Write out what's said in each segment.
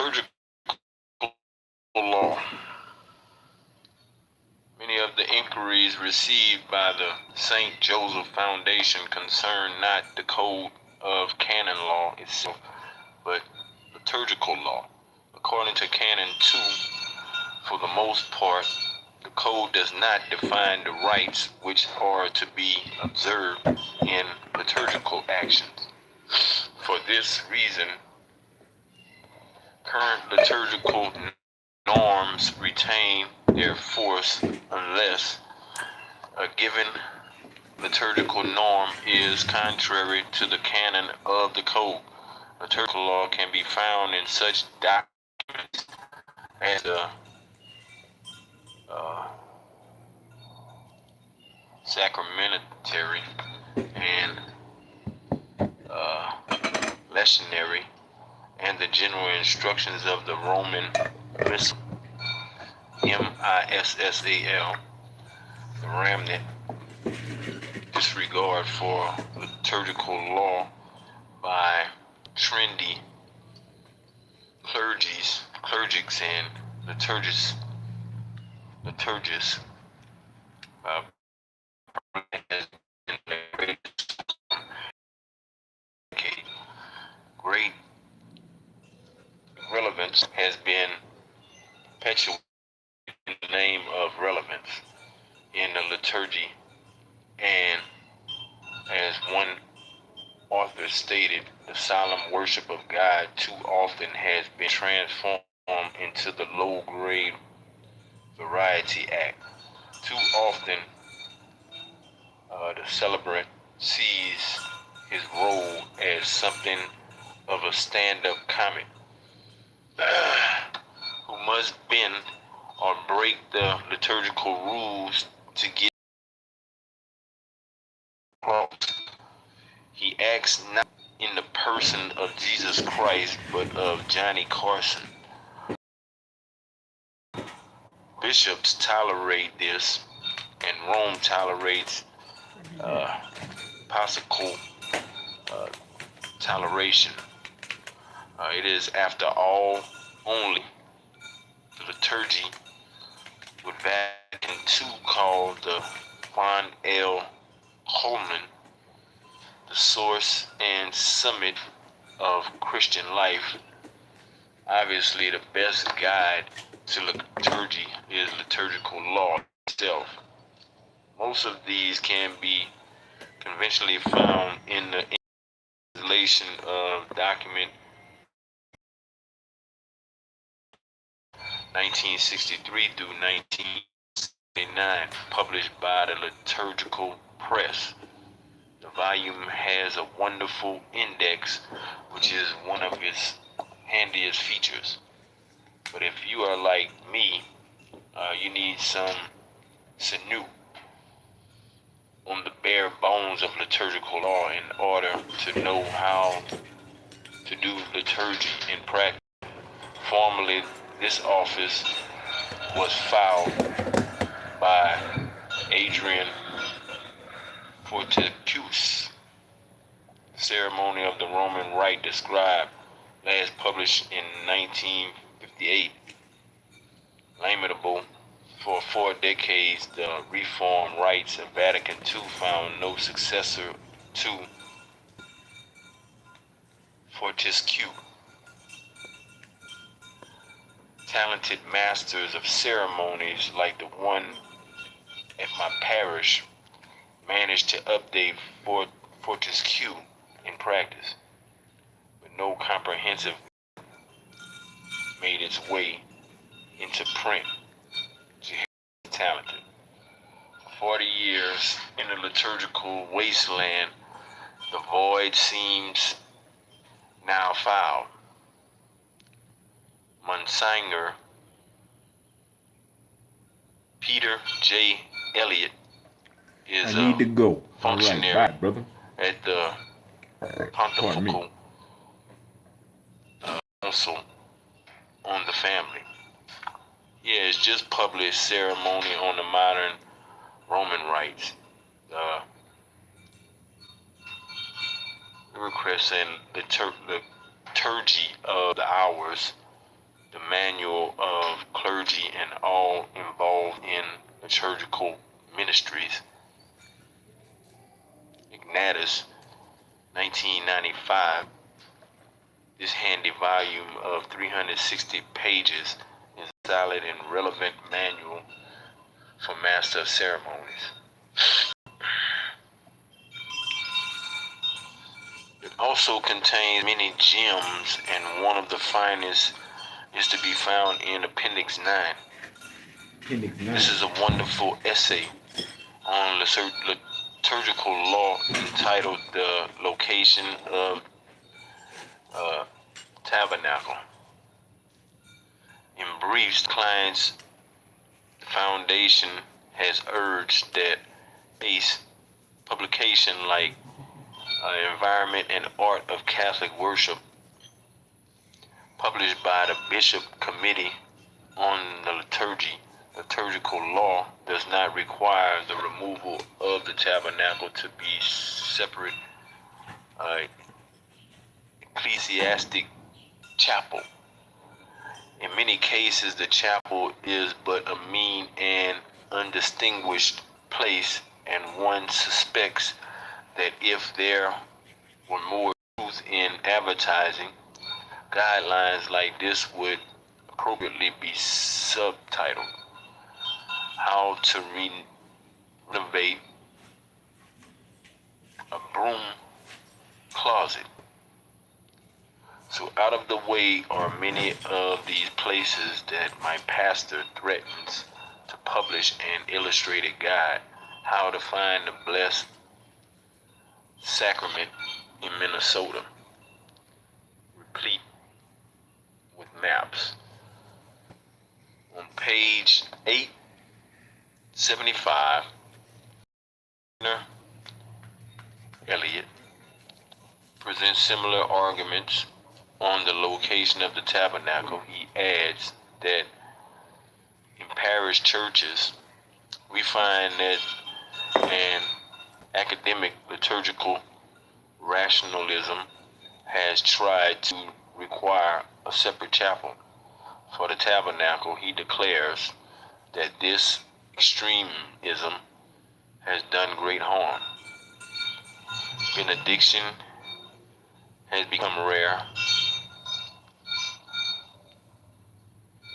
Liturgical Law. Many of the inquiries received by the St. Joseph Foundation concern not the code of canon law itself, but liturgical law. According to Canon 2, for the most part, the code does not define the rites which are to be observed in liturgical actions. For this reason, current liturgical norms retain their force unless a given liturgical norm is contrary to the canon of the code. Liturgical law can be found in such documents as the sacramentary and lectionary, and the general instructions of the Roman Missal, MISSAL, the remnant disregard for liturgical law by trendy clergies and liturgists has been great relevance has been perpetuated in the name of relevance in the liturgy, and as one author stated, the solemn worship of God too often has been transformed into the low-grade variety act. Too often, the celebrant sees his role as something of a stand-up comic who must bend or break the liturgical rules to get across. He acts not in the person of Jesus Christ, but of Johnny Carson. Bishops tolerate this, and Rome tolerates possible toleration. It is, after all, only the liturgy with Vatican II called the Von L. Holman, the source and summit of Christian life. Obviously, the best guide to liturgy is liturgical law itself. Most of these can be conventionally found in the installation of document 1963 through 1979, published by the Liturgical Press. The volume has a wonderful index, which is one of its handiest features. But if you are like me, you need some sinew on the bare bones of liturgical law in order to know how to do liturgy in practice. Formerly, this office was filed by Adrian Fortescue. Ceremony of the Roman Rite described, last published in 1958. Lamentable, for 4 decades, the Reformed rites of Vatican II found no successor to Fortescue. Talented masters of ceremonies like the one at my parish managed to update Fortescue in practice, but no comprehensive made its way into print. She was talented. For 40 years in the liturgical wasteland, the void seems now fouled. Monsignor Peter J. Elliott is I need to go. Functionary All right, bye, brother. At the Pontifical Council on the Family. Yeah, it's just published Ceremony on the Modern Roman Rites. Request and the liturgy of the hours the manual of clergy and all involved in liturgical ministries. Ignatius, 1995. This handy volume of 360 pages is a solid and relevant manual for Master of Ceremonies. It also contains many gems, and one of the finest is to be found in Appendix 9. This is a wonderful essay on liturgical law entitled The Location of Tabernacle. In brief, clients, the foundation has urged that base publication like Environment and Art of Catholic Worship, published by the Bishop Committee on the Liturgical Law, does not require the removal of the tabernacle to be separate ecclesiastic chapel. In many cases, the chapel is but a mean and undistinguished place, and one suspects that if there were more truth in advertising, guidelines like this would appropriately be subtitled How to Renovate a Broom Closet. So out of the way are many of these places that my pastor threatens to publish an illustrated guide, How to Find the Blessed Sacrament in Minnesota, replete with maps. On page 875, Elliott presents similar arguments on the location of the tabernacle. He adds that in parish churches, we find that an academic liturgical rationalism has tried to require a separate chapel for the tabernacle. He declares that this extremism has done great harm. Benediction has become rare.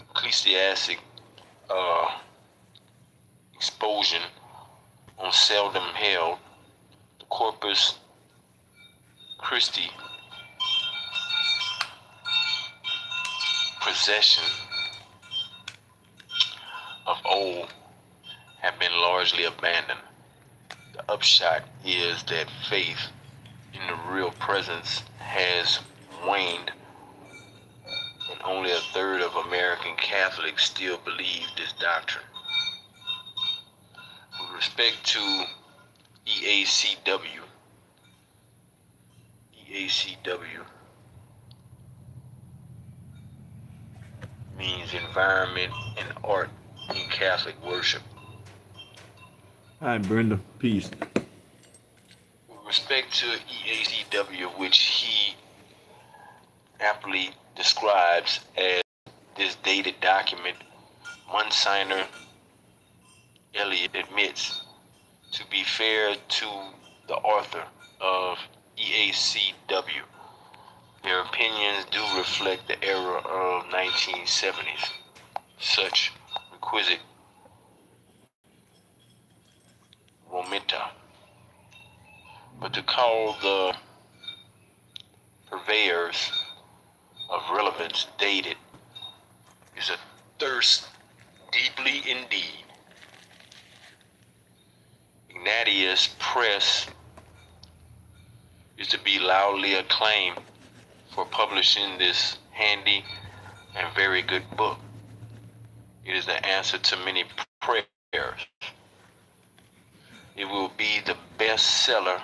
Ecclesiastic exposition on seldom held. The Corpus Christi procession of old have been largely abandoned. The upshot is that faith in the real presence has waned, and only a third of American Catholics still believe this doctrine. With respect to EACW means Environment and Art in Catholic Worship. Hi, Brenda. Peace. With respect to EACW, which he aptly describes as this dated document, Monsignor Elliott admits, to be fair to the author of EACW, their opinions do reflect the era of 1970s. Such requisite momenta. But to call the purveyors of relevance dated is a thirst deeply indeed. Ignatius Press is to be loudly acclaimed for publishing this handy and very good book. It is the answer to many prayers. It will be the best seller,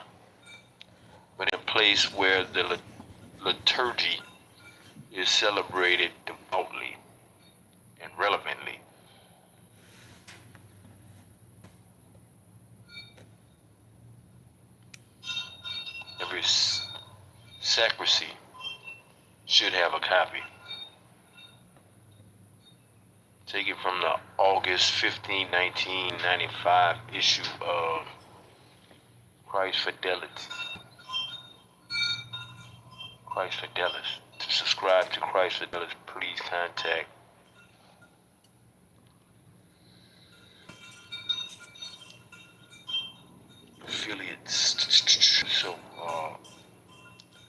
but in a place where the liturgy is celebrated devoutly and relevantly. Every sacristy should have a copy. Taken from the August 15, 1995 issue of Christ Fidelity. Christ Fidelis. To subscribe to Christ Fidelis, please contact affiliates. So,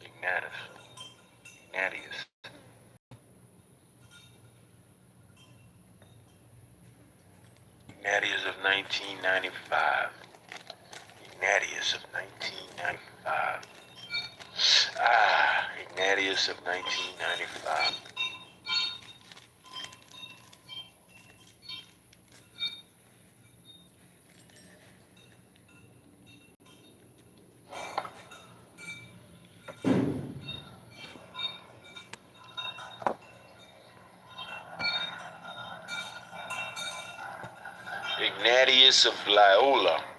Ignatius. Ignatius of 1995. Ignatius of 1995. Ignatius of 1995. Ignatius of Loyola.